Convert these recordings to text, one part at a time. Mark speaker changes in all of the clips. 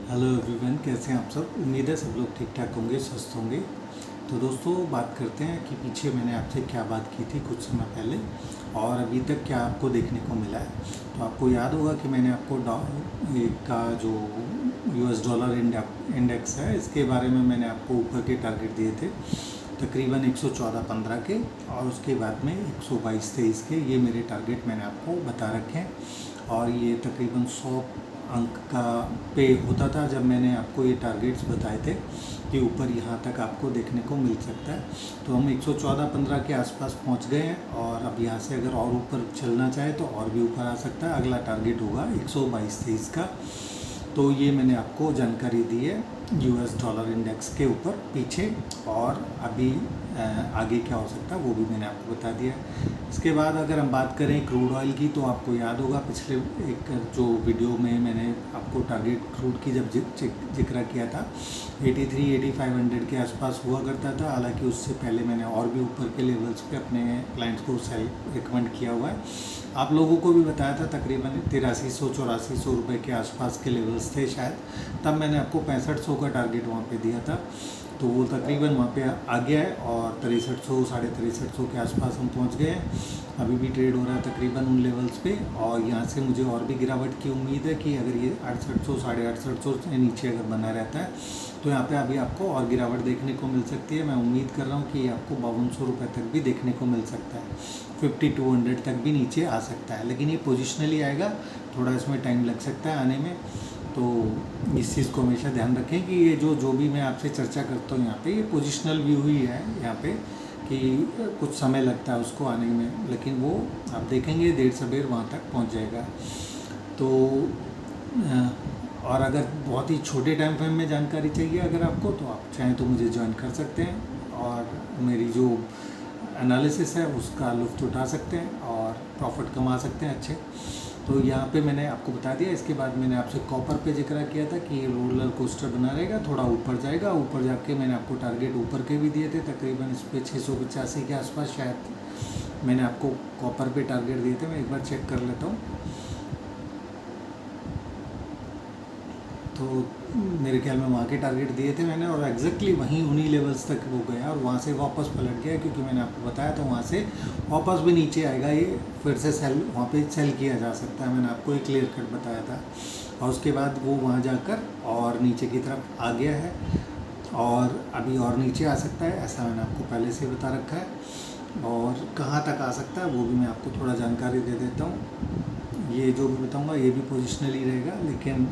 Speaker 1: Hello everyone, कैसे हैं आप सब। उम्मीद है सब लोग ठीक ठाक होंगे, स्वस्थ होंगे। तो दोस्तों, बात करते हैं कि पीछे मैंने आपसे क्या बात की थी कुछ समय पहले और अभी तक क्या आपको देखने को मिला है। तो आपको याद होगा कि मैंने आपको का जो यूएस डॉलर इंडेक्स है, इसके बारे में मैंने आपको ऊपर के टारगेट दिए थे, तकरीबन 114.15 के, और उसके बाद में 122.23 के। ये मेरे टारगेट मैंने आपको बता रखे हैं और ये तकरीबन 100 अंक का पे होता था जब मैंने आपको ये टारगेट्स बताए थे कि ऊपर यहाँ तक आपको देखने को मिल सकता है। तो हम 114.15 के आसपास पहुँच गए हैं और अब यहाँ से अगर और ऊपर चलना चाहे तो और भी ऊपर आ सकता है। अगला टारगेट होगा 122.23 का। तो ये मैंने आपको जानकारी दी है यूएस डॉलर इंडेक्स के ऊपर पीछे, और अभी आगे क्या हो सकता है वो भी मैंने आपको बता दिया है। इसके बाद अगर हम बात करें क्रूड ऑयल की, तो आपको याद होगा पिछले एक जो वीडियो में मैंने आपको टारगेट क्रूड की जब जिक्र किया था 83-8500 के आसपास हुआ करता था। हालांकि उससे पहले मैंने और भी ऊपर के लेवल्स पे अपने क्लाइंट्स को सेल रिकमेंड किया हुआ है। आप लोगों को भी बताया था तकरीबन 8300-8400 रुपये के आसपास के लेवल्स थे शायद, तब मैंने आपको 6500 का टारगेट वहाँ पे दिया था। तो वो तकरीबन वहाँ पे आ गया है और 6300 6350 के आसपास हम पहुँच गए हैं। अभी भी ट्रेड हो रहा है तकरीबन उन लेवल्स पे, और यहाँ से मुझे और भी गिरावट की उम्मीद है कि अगर ये 6800 6850 से नीचे अगर बना रहता है तो यहाँ पे अभी आपको और गिरावट देखने को मिल सकती है। मैं उम्मीद कर रहा हूँ कि आपको 5200 रुपये तक भी देखने को मिल सकता है, 5200 तक भी नीचे आ सकता है, लेकिन ये पोजिशनली आएगा, थोड़ा इसमें टाइम लग सकता है आने में। तो इस चीज़ को हमेशा ध्यान रखें कि ये जो भी मैं आपसे चर्चा करता हूँ यहाँ पे, ये पोजिशनल व्यू ही है यहाँ पे, कि कुछ समय लगता है उसको आने में, लेकिन वो आप देखेंगे देर सबेर वहाँ तक पहुँच जाएगा। तो और अगर बहुत ही छोटे टाइम फ्रेम में जानकारी चाहिए अगर आपको, तो आप चाहें तो मुझे ज्वाइन कर सकते हैं और मेरी जो एनालिसिस है उसका लुत्फ़ उठा सकते हैं और प्रॉफिट कमा सकते हैं अच्छे। तो यहाँ पे मैंने आपको बता दिया। इसके बाद मैंने आपसे कॉपर पे जिक्र किया था कि ये रोलर कोस्टर बना रहेगा, थोड़ा ऊपर जाएगा। ऊपर जाके मैंने आपको टारगेट ऊपर के भी दिए थे, तकरीबन इस पर 685 के आसपास शायद मैंने आपको कॉपर पे टारगेट दिए थे। मैं एक बार चेक कर लेता हूँ। तो मेरे ख्याल में वहाँ के टारगेट दिए थे मैंने, और एग्जैक्टली वहीं उन्हीं लेवल्स तक वो गया और वहाँ से वापस पलट गया, क्योंकि मैंने आपको बताया था वहाँ से वापस भी नीचे आएगा। ये फिर से सेल वहाँ पे सेल किया जा सकता है, मैंने आपको एक क्लियर कट बताया था। और उसके बाद वो वहाँ जाकर और नीचे की तरफ आ गया है और अभी और नीचे आ सकता है, ऐसा मैंने आपको पहले से बता रखा है। और कहाँ तक आ सकता है वो भी मैं आपको थोड़ा जानकारी दे देता हूँ। ये जो भी बताऊँगा ये भी पोजिशनली रहेगा, लेकिन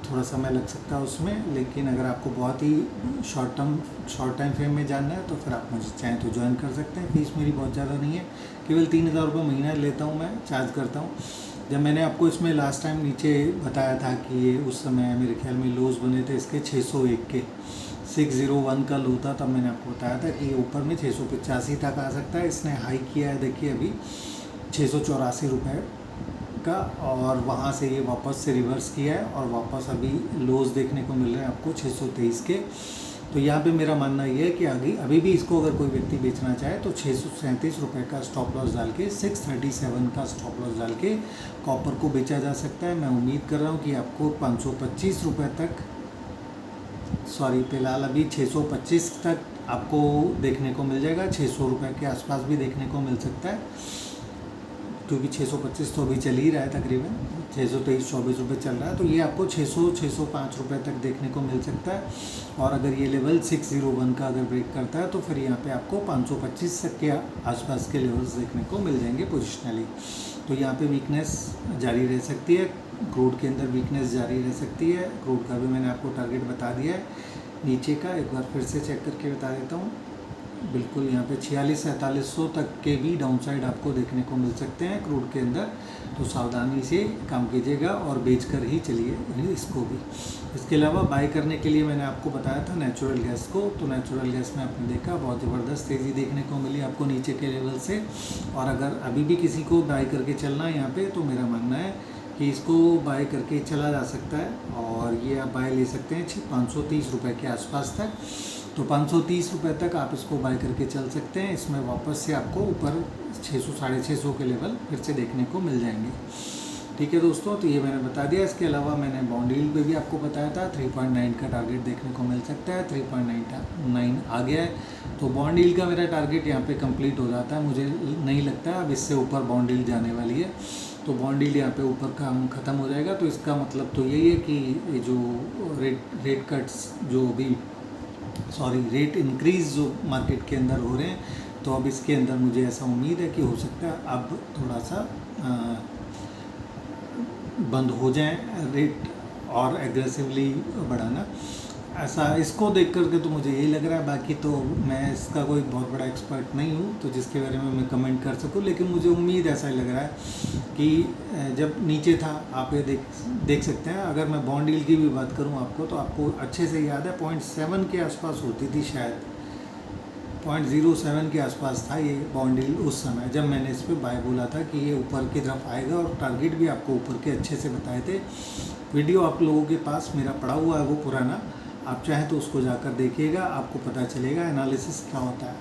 Speaker 1: थोड़ा समय लग सकता है उसमें। लेकिन अगर आपको बहुत ही शॉर्ट टाइम फ्रेम में जानना है तो फिर आप मुझे चाहें तो ज्वाइन कर सकते हैं। फीस मेरी बहुत ज़्यादा नहीं है, केवल 3000 रुपये महीना लेता हूँ, मैं चार्ज करता हूँ। जब मैंने आपको इसमें लास्ट टाइम नीचे बताया था कि ये उस समय मेरे ख्याल में लोज बने थे इसके 601 के, 601 का लो था, तब मैंने आपको बताया था कि ये ऊपर में 685 तक आ सकता है। इसने हाई किया है, देखिए अभी 684 रुपये का, और वहाँ से ये वापस से रिवर्स किया है और वापस अभी लोज देखने को मिल रहे हैं आपको 623 के। तो यहाँ पे मेरा मानना ये है कि आगे अभी भी इसको अगर कोई व्यक्ति बेचना चाहे तो 637 रुपये का स्टॉप लॉस डाल के, 637 का स्टॉप लॉस डाल के कॉपर को बेचा जा सकता है। मैं उम्मीद कर रहा हूँ कि आपको 525 रुपये तक, सॉरी फिलहाल अभी 625 तक आपको देखने को मिल जाएगा। 600 रुपये के आसपास भी देखने को मिल सकता है, क्योंकि 625 तो अभी चल ही रहा है, तकरीबन 623-24 रुपये चल रहा है। तो ये आपको 600-605 रुपये तक देखने को मिल सकता है। और अगर ये लेवल 601 का अगर ब्रेक करता है तो फिर यहाँ पे आपको 525 तक के आसपास के लेवल्स देखने को मिल जाएंगे पोजिशनली। तो यहाँ पे वीकनेस जारी रह सकती है, क्रूड के अंदर वीकनेस जारी रह सकती है। क्रूड का भी मैंने आपको टारगेट बता दिया है नीचे का, एक बार फिर से चेक करके बता देता हूँ। बिल्कुल यहाँ पे 4600-4700 तक के भी डाउनसाइड आपको देखने को मिल सकते हैं क्रूड के अंदर। तो सावधानी से काम कीजिएगा और बेचकर ही चलिए इसको भी। इसके अलावा बाय करने के लिए मैंने आपको बताया था नेचुरल गैस को। तो नेचुरल गैस में आपने देखा बहुत ज़बरदस्त तेज़ी देखने को मिली आपको नीचे के लेवल से। और अगर अभी भी किसी को बाय करके चलना है यहाँ पे, तो मेरा मानना है कि इसको बाय करके चला जा सकता है, और ये आप बाय ले सकते हैं 530 रुपये के आसपास तक। तो 530 रुपये तक आप इसको बाय करके चल सकते हैं। इसमें वापस से आपको ऊपर 600 650 के लेवल फिर से देखने को मिल जाएंगे। ठीक है दोस्तों, तो ये मैंने बता दिया। इसके अलावा मैंने बॉन्ड यील्ड पे भी आपको बताया था 3.9 का टारगेट देखने को मिल सकता है। 3.9 आ गया है, तो बॉन्ड यील्ड का मेरा टारगेट यहाँ पे कंप्लीट हो जाता है। मुझे नहीं लगता अब इससे ऊपर बॉन्ड यील्ड जाने वाली है, तो बॉन्ड यील्ड यहाँ पे ऊपर काम ख़त्म हो जाएगा। तो इसका मतलब तो यही है कि ये जो रेट कट्स जो भी रेट इंक्रीज़ जो मार्केट के अंदर हो रहे हैं, तो अब इसके अंदर मुझे ऐसा उम्मीद है कि हो सकता है अब थोड़ा सा बंद हो जाए रेट और एग्रेसिवली बढ़ाना। ऐसा इसको देख करके तो मुझे यही लग रहा है। बाकी तो मैं इसका कोई बहुत बड़ा एक्सपर्ट नहीं हूँ तो जिसके बारे में मैं कमेंट कर सकूँ, लेकिन मुझे उम्मीद ऐसा ही लग रहा है कि जब नीचे था, आप ये देख सकते हैं। अगर मैं बॉन्ड यील्ड की भी बात करूँ आपको, तो आपको अच्छे से याद है 0.7 के आसपास होती थी, शायद 0.07 के आसपास था ये बॉन्ड यील्ड उस समय, जब मैंने इस पर बाय बोला था कि ये ऊपर की तरफ आएगा, और टारगेट भी आपको ऊपर के अच्छे से बताए थे। वीडियो आप लोगों के पास मेरा पड़ा हुआ है वो पुराना, आप चाहें तो उसको जाकर देखिएगा, आपको पता चलेगा एनालिसिस क्या होता है।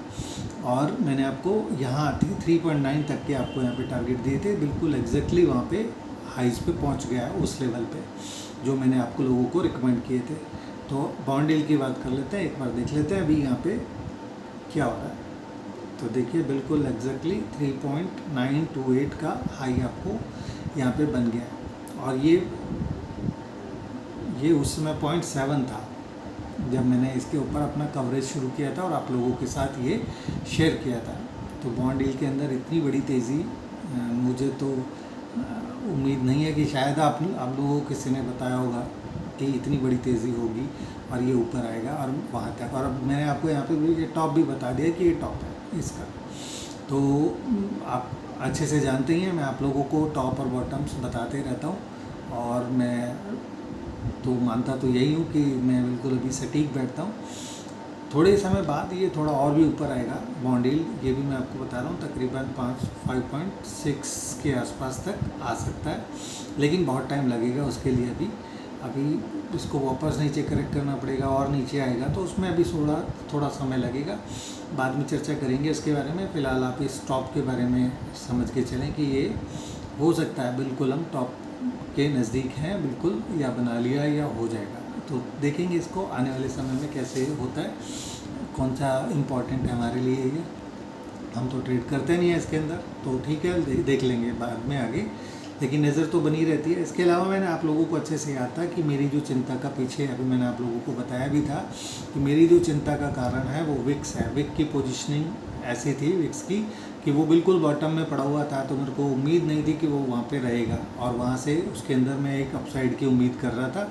Speaker 1: और मैंने आपको यहाँ 3.9 तक के आपको यहाँ पे टारगेट दिए थे, बिल्कुल एग्जैक्टली वहाँ पे हाइज पे पहुँच गया है, उस लेवल पे जो मैंने आपको लोगों को रिकमेंड किए थे। तो बॉन्ड यील्ड की बात कर लेते हैं, एक बार देख लेते हैं अभी यहाँ पे क्या हो रहा है। तो देखिए बिल्कुल एग्जैक्टली 3.928 का हाई आपको यहाँ पे बन गया है, और ये उस समय 0.7 था जब मैंने इसके ऊपर अपना कवरेज शुरू किया था और आप लोगों के साथ ये शेयर किया था। तो बॉन्ड यील्ड के अंदर इतनी बड़ी तेज़ी मुझे तो उम्मीद नहीं है कि शायद आप लोगों किसी ने बताया होगा कि इतनी बड़ी तेज़ी होगी और ये ऊपर आएगा और वहाँ तक। और अब मैंने आपको यहाँ पे भी ये टॉप भी बता दिया कि ये टॉप है इसका, तो आप अच्छे से जानते ही हैं मैं आप लोगों को टॉप और बॉटम्स बताते रहता हूँ, और मैं तो मानता तो यही हूँ कि मैं बिल्कुल अभी सटीक बैठता हूँ। थोड़े समय बाद ये थोड़ा और भी ऊपर आएगा बॉन्ड यील्ड, ये भी मैं आपको बता रहा हूँ, तकरीबन 5.6 के आसपास तक आ सकता है, लेकिन बहुत टाइम लगेगा उसके लिए। अभी इसको वापस नीचे करेक्ट करना पड़ेगा और नीचे आएगा, तो उसमें अभी थोड़ा समय लगेगा। बाद में चर्चा करेंगे इसके बारे में। फ़िलहाल आप इस टॉप के बारे में समझ के चलें कि ये हो सकता है बिल्कुल हम टॉप के नज़दीक हैं बिल्कुल, या बना लिया या हो जाएगा। तो देखेंगे इसको आने वाले समय में कैसे होता है, कौन सा इम्पोर्टेंट है हमारे लिए ये। हम तो ट्रेड करते नहीं है इसके अंदर, तो ठीक है देख लेंगे बाद में आगे, लेकिन नज़र तो बनी रहती है। इसके अलावा मैंने आप लोगों को अच्छे से याद था कि मेरी जो चिंता का पीछे, अभी मैंने आप लोगों को बताया भी था कि मेरी जो चिंता का कारण है वो विक्स है। विक की पोजीशनिंग ऐसी थी विक्स की कि वो बिल्कुल बॉटम में पड़ा हुआ था, तो मेरे को उम्मीद नहीं थी कि वो वहाँ पे रहेगा, और वहाँ से उसके अंदर मैं एक अपसाइड की उम्मीद कर रहा था,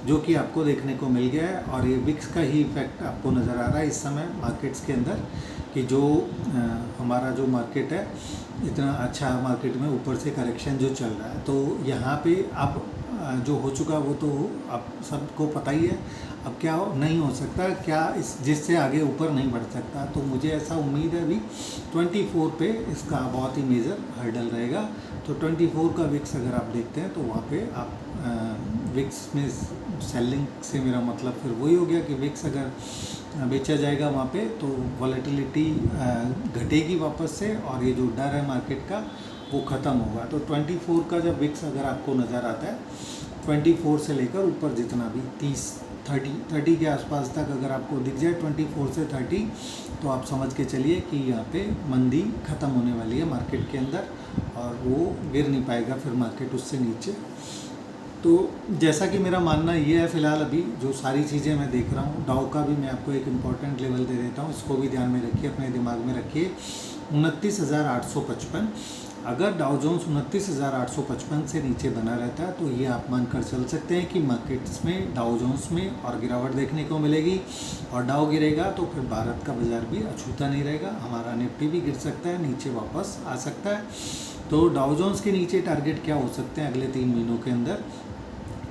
Speaker 1: जो कि आपको देखने को मिल गया है। और ये विक्स का ही इफेक्ट आपको नज़र आ रहा है इस समय मार्केट्स के अंदर, कि जो हमारा जो मार्केट है इतना अच्छा मार्केट में ऊपर से करेक्शन जो चल रहा है, तो यहाँ पे अब जो हो चुका वो तो अब सबको पता ही है। अब क्या नहीं हो सकता, क्या इस जिससे आगे ऊपर नहीं बढ़ सकता, तो मुझे ऐसा उम्मीद है अभी 24 पे इसका बहुत ही मेजर हर्डल रहेगा। तो 24 का विक्स अगर आप देखते हैं तो वहाँ पे आप विक्स में सेलिंग से मेरा मतलब फिर वही हो गया कि विक्स अगर बेचा जाएगा वहाँ पे तो वॉलेटिलिटी घटेगी वापस से, और ये जो डर है मार्केट का वो ख़त्म होगा। तो 24 का जब विक्स अगर आपको नज़र आता है, 24 से लेकर ऊपर जितना भी 30 के आसपास तक अगर आपको दिख जाए 24 से 30, तो आप समझ के चलिए कि यहाँ पे मंदी ख़त्म होने वाली है मार्केट के अंदर, और वो गिर नहीं पाएगा फिर मार्केट उससे नीचे। तो जैसा कि मेरा मानना ये है फ़िलहाल अभी जो सारी चीज़ें मैं देख रहा हूँ, डाउ का भी मैं आपको एक इम्पॉर्टेंट लेवल दे देता हूँ, इसको भी ध्यान में रखिए, अपने दिमाग में रखिए। 29,855, अगर डाउ जोन्स 29,855 से नीचे बना रहता है तो ये आप मानकर चल सकते हैं कि मार्केट्स में डाउ जोन्स में और गिरावट देखने को मिलेगी। और डाउ गिरेगा तो फिर भारत का बाज़ार भी अछूता नहीं रहेगा, हमारा निफ्टी भी गिर सकता है, नीचे वापस आ सकता है। तो डाउ जोन्स के नीचे टारगेट क्या हो सकते हैं अगले 3 महीनों के अंदर,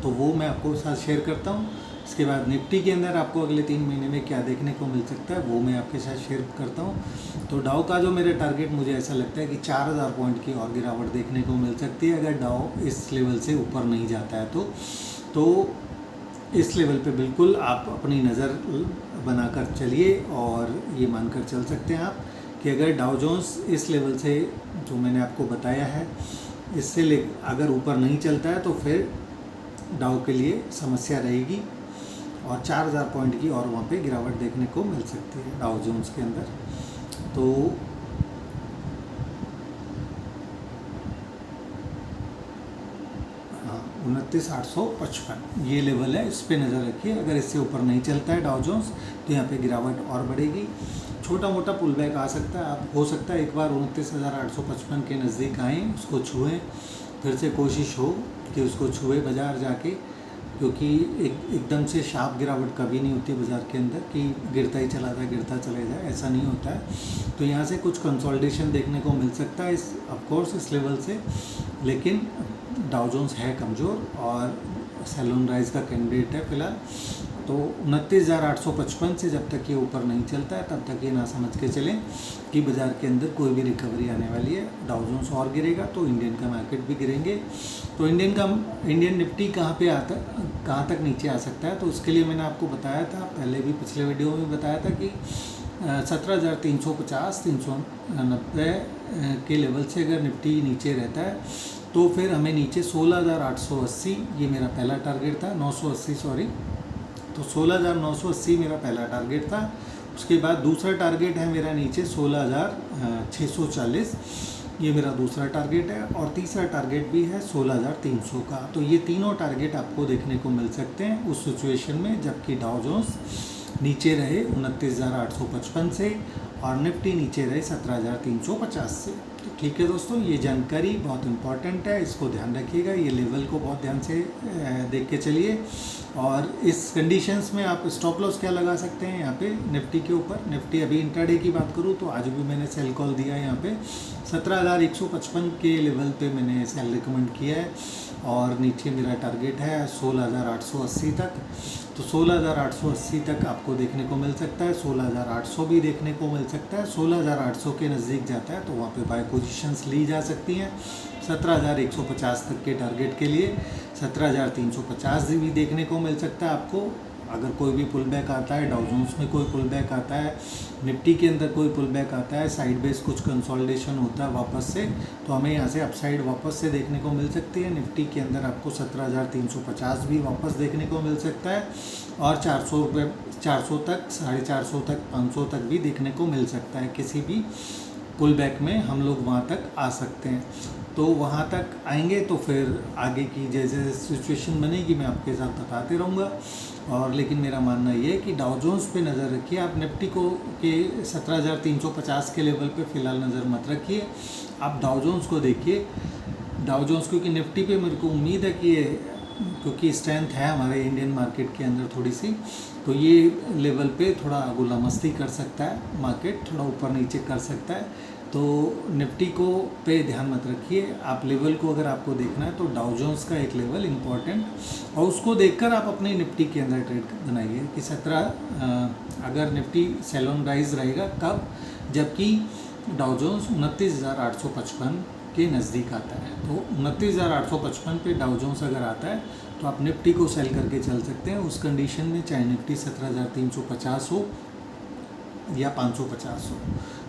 Speaker 1: तो वो मैं आपको साथ शेयर करता हूँ। इसके बाद निफ्टी के अंदर आपको अगले 3 महीने में क्या देखने को मिल सकता है वो मैं आपके साथ शेयर करता हूँ। तो डाउ का जो मेरा टारगेट, मुझे ऐसा लगता है कि 4,000 पॉइंट की और गिरावट देखने को मिल सकती है अगर डाउ इस लेवल से ऊपर नहीं जाता है तो इस लेवल पे बिल्कुल आप अपनी नज़र बनाकर चलिए, और ये मानकर चल सकते हैं आप कि अगर डाउ जोन्स इस लेवल से जो मैंने आपको बताया है इससे ले अगर ऊपर नहीं चलता है तो फिर डाउ के लिए समस्या रहेगी और 4000 पॉइंट की और वहाँ पे गिरावट देखने को मिल सकती है डाउ जोन्स के अंदर। तो हाँ, 29,855 ये लेवल है, इस पे नज़र रखिए। अगर इससे ऊपर नहीं चलता है डाउ जोन्स तो यहाँ पे गिरावट और बढ़ेगी, छोटा मोटा पुल बैक आ सकता है। आप हो सकता है एक बार 29,855 के नज़दीक आएँ, उसको छुएँ, फिर से कोशिश हो कि उसको छुए बाज़ार जाके, क्योंकि एकदम से शार्प गिरावट कभी नहीं होती बाज़ार के अंदर कि गिरता ही चला जाए, गिरता चले जाए, ऐसा नहीं होता है। तो यहाँ से कुछ कंसोलिडेशन देखने को मिल सकता है ऑफ कोर्स इस लेवल से, लेकिन डाउ जोन्स है कमज़ोर और सैलून राइज का कैंडिडेट है फिलहाल। तो 29,855 से जब तक ये ऊपर नहीं चलता है तब तक ये ना समझ के चलें कि बाज़ार के अंदर कोई भी रिकवरी आने वाली है। डाउ जोन्स और गिरेगा तो इंडियन का मार्केट भी गिरेंगे। तो इंडियन निफ्टी कहाँ तक नीचे आ सकता है, तो उसके लिए मैंने आपको बताया था, पहले भी पिछले वीडियो में बताया था कि 17,350 390 के लेवल से अगर निफ्टी नीचे रहता है तो फिर हमें नीचे 16,880, ये मेरा पहला टारगेट था, 980 सॉरी, तो 16,980 मेरा पहला टारगेट था। उसके बाद दूसरा टारगेट है मेरा नीचे 16,640, ये मेरा दूसरा टारगेट है, और तीसरा टारगेट भी है 16,300 का। तो ये तीनों टारगेट आपको देखने को मिल सकते हैं उस सिचुएशन में जबकि डाउ जोन्स नीचे रहे 29,855 से और निफ्टी नीचे रहे 17,350 से। तो ठीक है दोस्तों, ये जानकारी बहुत इंपॉर्टेंट है, इसको ध्यान रखिएगा, ये लेवल को बहुत ध्यान से देख के चलिए। और इस कंडीशंस में आप स्टॉप लॉस क्या लगा सकते हैं यहाँ पे निफ्टी के ऊपर। निफ्टी अभी इंट्राडे की बात करूँ तो आज भी मैंने सेल कॉल दिया है यहाँ पे 17,155 के लेवल पे मैंने सेल रिकमेंड किया है, और नीचे मेरा टारगेट है 16,880 तक। तो 16,880 तक आपको देखने को मिल सकता है, 16,800 भी देखने को मिल सकता है। 16,800 के नज़दीक जाता है तो वहाँ पे बाय पोजीशंस ली जा सकती हैं। 17,150 तक के टारगेट के लिए 17,350 भी देखने को मिल सकता है आपको। अगर कोई भी पुल बैक आता है, डाउ जोन्स में कोई पुल बैक आता है, निफ्टी के अंदर कोई पुल बैक आता है, साइड बेस कुछ कंसोलिडेशन होता है वापस से, तो हमें यहाँ से अपसाइड वापस से देखने को मिल सकती है। निफ्टी के अंदर आपको 17,350 भी वापस देखने को मिल सकता है, और 400 तक, 450 तक, 500 तक भी देखने को मिल सकता है। किसी भी पुल बैक में हम लोग वहाँ तक आ सकते हैं। तो वहाँ तक आएंगे तो फिर आगे की जैसे सिचुएशन बनेगी मैं आपके साथ बताते रहूँगा। और लेकिन मेरा मानना ये है कि डाउ जोन्स पे नज़र रखिए, आप निफ्टी को के 17,350 के लेवल पे फ़िलहाल नज़र मत रखिए, आप डाउ जोन्स को देखिए। डाउ जोन्स क्योंकि निफ्टी पे मेरे को उम्मीद है कि क्योंकि स्ट्रेंथ है हमारे इंडियन मार्केट के अंदर थोड़ी सी, तो ये लेवल पे थोड़ा गुला मस्ती कर सकता है मार्केट, थोड़ा ऊपर नीचे कर सकता है। तो निफ्टी को पे ध्यान मत रखिए, आप लेवल को अगर आपको देखना है तो डाउ जोन्स का एक लेवल इम्पॉर्टेंट, और उसको देखकर आप अपने निफ्टी के अंदर ट्रेड बनाइए कि 17 अगर निफ्टी सैलून राइज रहेगा कब, जबकि डाउ जोन्स 29,855 के नज़दीक आता है। तो 29,855 पे डाउ जोन्स अगर आता है तो आप निफ्टी को सेल करके चल सकते हैं उस कंडीशन में, चाहे निफ्टी 17,350 हो या 550 हो,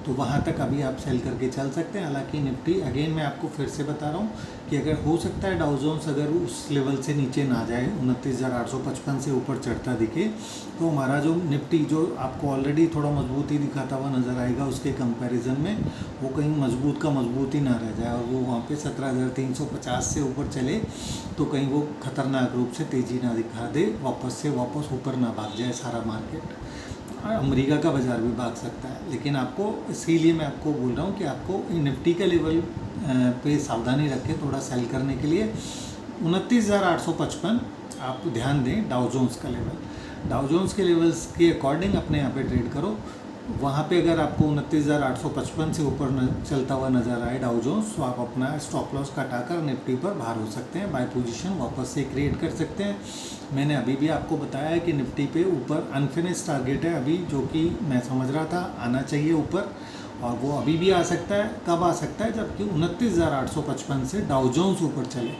Speaker 1: तो वहाँ तक अभी आप सेल करके चल सकते हैं। हालांकि निफ्टी अगेन मैं आपको फिर से बता रहा हूँ कि अगर हो सकता है डाउ जोन्स अगर उस लेवल से नीचे ना जाए, 29,855 से ऊपर चढ़ता दिखे, तो हमारा जो निफ्टी जो आपको ऑलरेडी थोड़ा मजबूती दिखाता हुआ नज़र आएगा उसके कंपैरिजन में, वो कहीं मजबूत का मजबूत ही ना रह जाए, और वो वहाँ पे 17,350 से ऊपर चले तो कहीं वो खतरनाक रूप से तेज़ी ना दिखा दे, वापस ऊपर ना भाग जाए सारा मार्केट। अमेरिका का बाज़ार भी भाग सकता है। लेकिन आपको इसीलिए मैं आपको बोल रहा हूँ कि आपको निफ्टी के लेवल पे सावधानी रखें थोड़ा सेल करने के लिए। 29,855 आप ध्यान दें डाउ जोन्स का लेवल, डाउ जोन्स के लेवल्स के अकॉर्डिंग अपने यहाँ पे ट्रेड करो। वहाँ पे अगर आपको 29,855 से ऊपर चलता हुआ नज़र आए डाउ जोन्स, तो आप अपना स्टॉप लॉस हटाकर निफ्टी पर बाहर हो सकते हैं, बाय पोजीशन वापस से क्रिएट कर सकते हैं। मैंने अभी भी आपको बताया है कि निफ्टी पे ऊपर अनफिनिश टारगेट है अभी, जो कि मैं समझ रहा था आना चाहिए ऊपर, और वो अभी भी आ सकता है। कब आ सकता है, जबकि 29,855 से डाउ जोन्स ऊपर चले।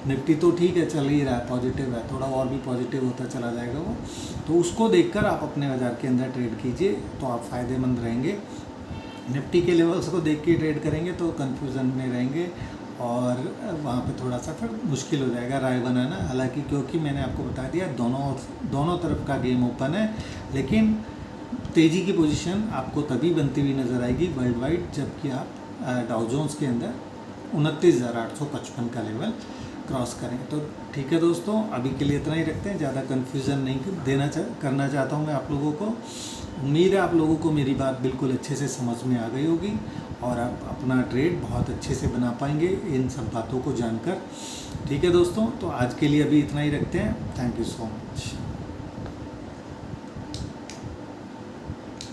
Speaker 1: निफ्टी तो ठीक है चल ही रहा है, पॉजिटिव है, थोड़ा और भी पॉजिटिव होता चला जाएगा वो, तो उसको देखकर आप अपने बाज़ार के अंदर ट्रेड कीजिए तो आप फ़ायदेमंद रहेंगे। निफ्टी के लेवल्स को देख के ट्रेड करेंगे तो कन्फ्यूज़न में रहेंगे और वहाँ पे थोड़ा सा फिर मुश्किल हो जाएगा राय बनाना। हालांकि क्योंकि मैंने आपको बता दिया दोनों तरफ का गेम ओपन है, लेकिन तेज़ी की पोजीशन आपको तभी बनती हुई नज़र आएगी वर्ल्ड वाइड जबकि आप डाउ जोन्स के अंदर 29,855 का लेवल क्रॉस करें। तो ठीक है दोस्तों, अभी के लिए इतना ही रखते हैं, ज़्यादा कन्फ्यूज़न नहीं करना चाहता हूँ मैं आप लोगों को। उम्मीद है आप लोगों को मेरी बात बिल्कुल अच्छे से समझ में आ गई होगी और आप अपना ट्रेड बहुत अच्छे से बना पाएंगे इन सब बातों को जानकर। ठीक है दोस्तों, तो आज के लिए अभी इतना ही रखते हैं। Thank you so much.